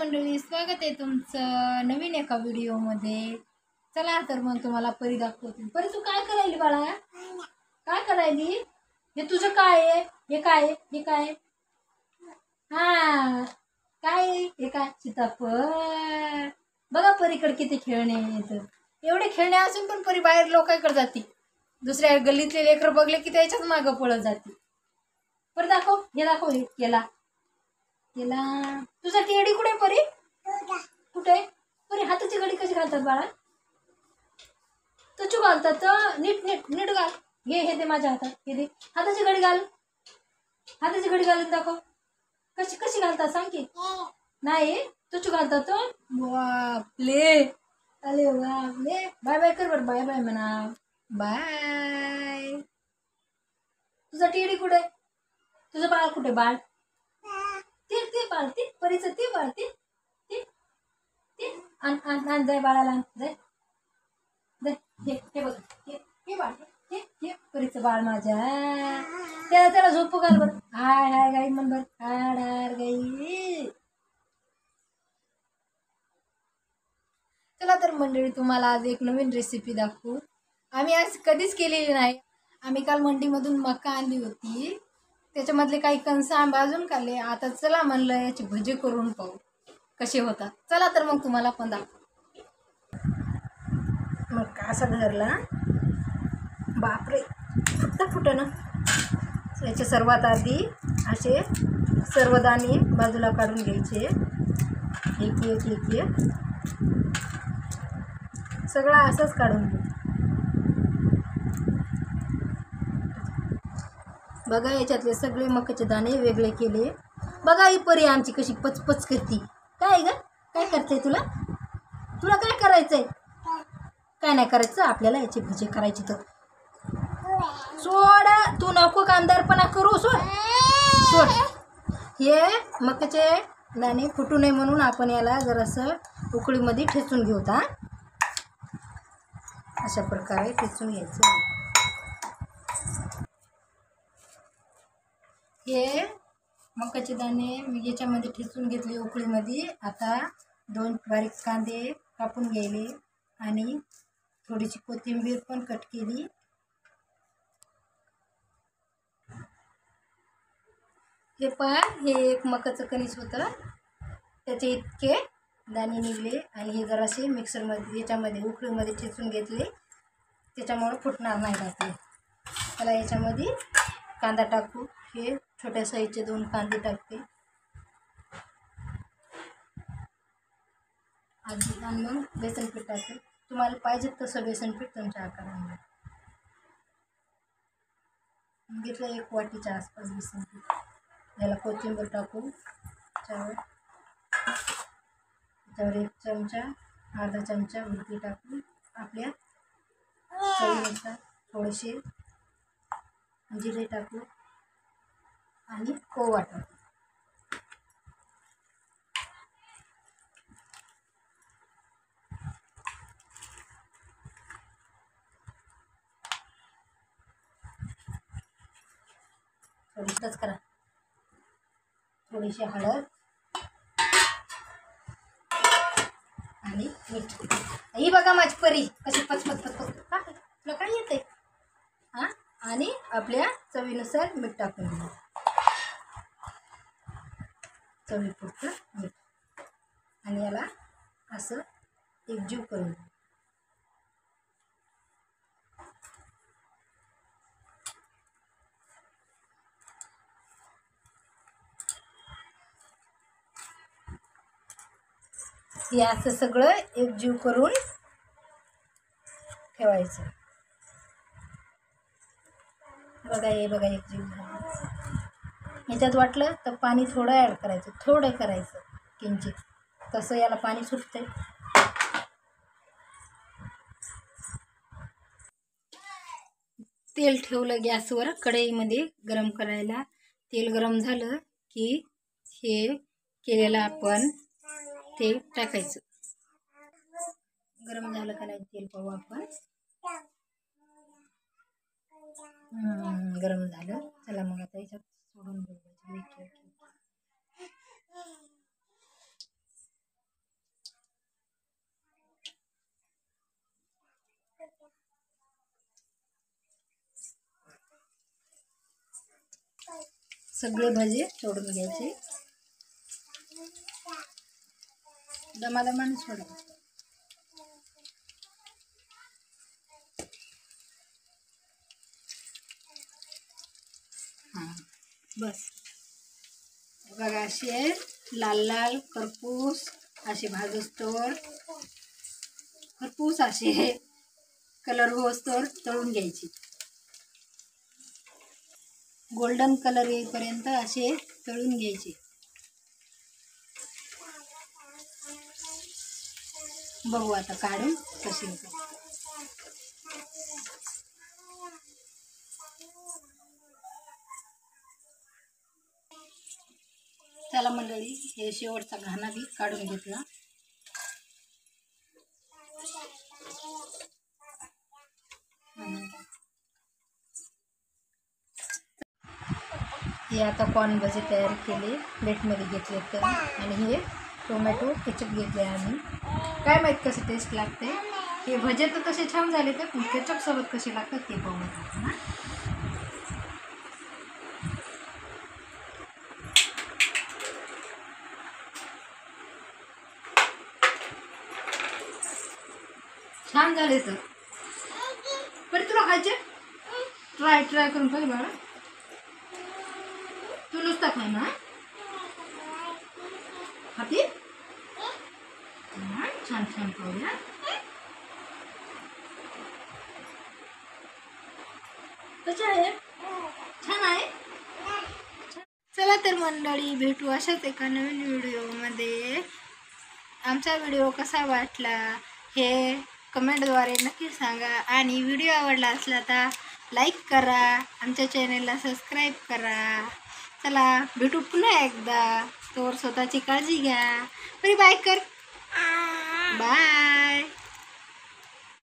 मंडळी, स्वागत आहे तुमचं नवीन एका व्हिडिओमध्ये। चला तर मग तुम्हाला परी दाखवते। परी तू काय करायली बाळा? काय करायली? हे तुझं काय आहे? हे काय आहे? हे काय आहे? हा काय आहे? हे काय? सीताफळ। बघा परीकडे किती खेळणे आहेत। एवढे खेळणे असून पण परी बाहेर लोकांकडे जाते। दुसऱ्या गल्लीतले लेकर बघले की त्याच्याच मागं पळत जाते। पर दाखव, हे दाखव, हे केला केला। तुझा टेडी कुठे परी? कुठे परी? हाताची घडी कशी घालतात बाळा? तुझू घालतात नीट नीट नीट घाल। हे दे माझ्या हातात, हे दे। हाताची घडी घाल, हाताची घडी घालून दाखव। कशी कशी घालतात सांग की? नाही तुझू घालतात। बापले, अरे बापले। बाय बाय कर बर, बाय बाय म्हणा, बाय। तुझा टेडी कुठे? तुझं बाळ कुठे? बाळ ते बाळ, ते परीचं ते बाळ, ते आण आण आण, जाय बाळाला आण, जाय जाय। हे बघ, हे बाळ, हे परीचं बाळ माझ्या। त्याला झोपू घाल बर। हाय हाय गाई म्हण बर, हाड हाड गाई। चला तर मंडळी, तुम्हाला आज एक नवीन रेसिपी दाखवू। आम्ही आज कधीच केलेली नाही। आम्ही काल मंडीमधून मका आणली होती, त्याच्यामधले काही कणस भाजून काढले। आता चला म्हणलं याची भजी करून पाहू कसे होतात। चला तर मग तुम्हाला पण दाखव। मग असा धरला, बापरे फुट ना। याचे सर्वात आधी असे सर्व दाणे बाजूला काढून घ्यायचे, एक एक एक एक सगळा असंच काढून घ्यायचं। बघा याच्यातले सगळे मकाचे दाणे वेगळे केले। बघा ही परी आमची कशी पचपच करते। काय ग, काय करते? तुला काय करायचंय? काय नाही करायचं आपल्याला, याची भजी करायची। तर सोड, तू नको कामदारपणा करू, सोड सोड। हे मकाचे दाणे फुटू नये म्हणून आपण याला जरासं उकळीमध्ये ठेचून घेऊ। अशा प्रकारे ठेचून घ्यायचं। हे मकाचे दाणे मी याच्यामध्ये ठेचून घेतले उकळीमध्ये। आता 2 बारीक कांदे कापून घ्यायले आणि थोडीशी कोथिंबीर पण कट केली। हे पहा, हे एक मकाचं कणीस होतं, त्याचे इतके दाणे निघले आणि हे जरासे मिक्सरमध्ये याच्यामध्ये उकळीमध्ये ठेचून घेतले, त्याच्यामुळे फुटणार नाही घातले। त्याला याच्यामध्ये कांदा टाकू। हे छोट्या साईजचे 2 कांदे टाकते आधी, आणि मग बेसन पीठ टाकते। तुम्हाला पाहिजे तसं बेसन पीठ तुमच्या आकाराने घेतलं। 1 वाटीच्या आसपास बेसन पीठ। याला कोथिंबीर टाकू, त्याच्यावर 1 चमचा, अर्धा चमचा उलटी टाकू, आपल्या चवीनुसार थोडेसे जिरे टाकू आणि ओवा टाकू। थोडीसंच करा, थोडीशी हळद आणि मीठ। ही बघा माझी परी कशी पचपच पचपच। तुला काय येते? हां, आणि आपल्या चवीनुसार मीठ टाकून घेऊ, चवीपुरतं मीठ। आणि याला असं एकजीव करून घेऊ। हे असं सगळं एकजीव करून ठेवायचं। बघा, हे बघा एकजीव झालं। ह्याच्यात वाटलं तर पाणी थोडं ॲड करायचं, थोडं करायचं किंचित, तसं याला पाणी सुटतंय। तेल ठेवलं गॅसवर कढईमध्ये गरम करायला। तेल गरम झालं की हे केलेलं आपण ते टाकायचं। गरम झालं का नाही तेल पाहू आपण। गरम झालं, चला मग आता याच्यात सोडून द्यायचं। सगळे भजे सोडून घ्यायचे. दमादमाने सोडायचे. हां बस. बघा असे लाल लाल खरपूस असे भाजूस्तोवर, खरपूस असे कलर होस्तोवर तळून घ्यायचे. गोल्डन कलर येईपर्यंत असे तळून घ्यायचे. बघू आता काढून कसे होते. चला मंडळी, हे शेवटचा घाणा बी काढून घेतला. हे आता कॉर्न भजे तयार केले, प्लेटमध्ये घेतले तर. आणि हे टोमॅटो केचप घेतले आम्ही. काय माहीत कसं टेस्ट लागते. हे भजे तर तसे छान झाले, तर पण केचपसोबत कसे लागतात ते पाहून ना. छान झाले तर. पण तुला खायचे? ट्राय करून पाहिजे बाळा. तू नुसता खाय ना. खाती छान छान खाऊया. कसे आहे? छान आहे. चला तर मंडळी, भेटू अशाच एका नवीन व्हिडिओमध्ये. आमचा व्हिडिओ कसा वाटला हे कमेंटद्वारे नक्की सांगा. आणि व्हिडिओ आवडला असला तर लाईक करा, आमच्या चॅनलला सबस्क्राईब करा. चला भेटू पुन्हा एकदा. तोवर स्वतःची काळजी घ्या. बरी बाय कर. बाय.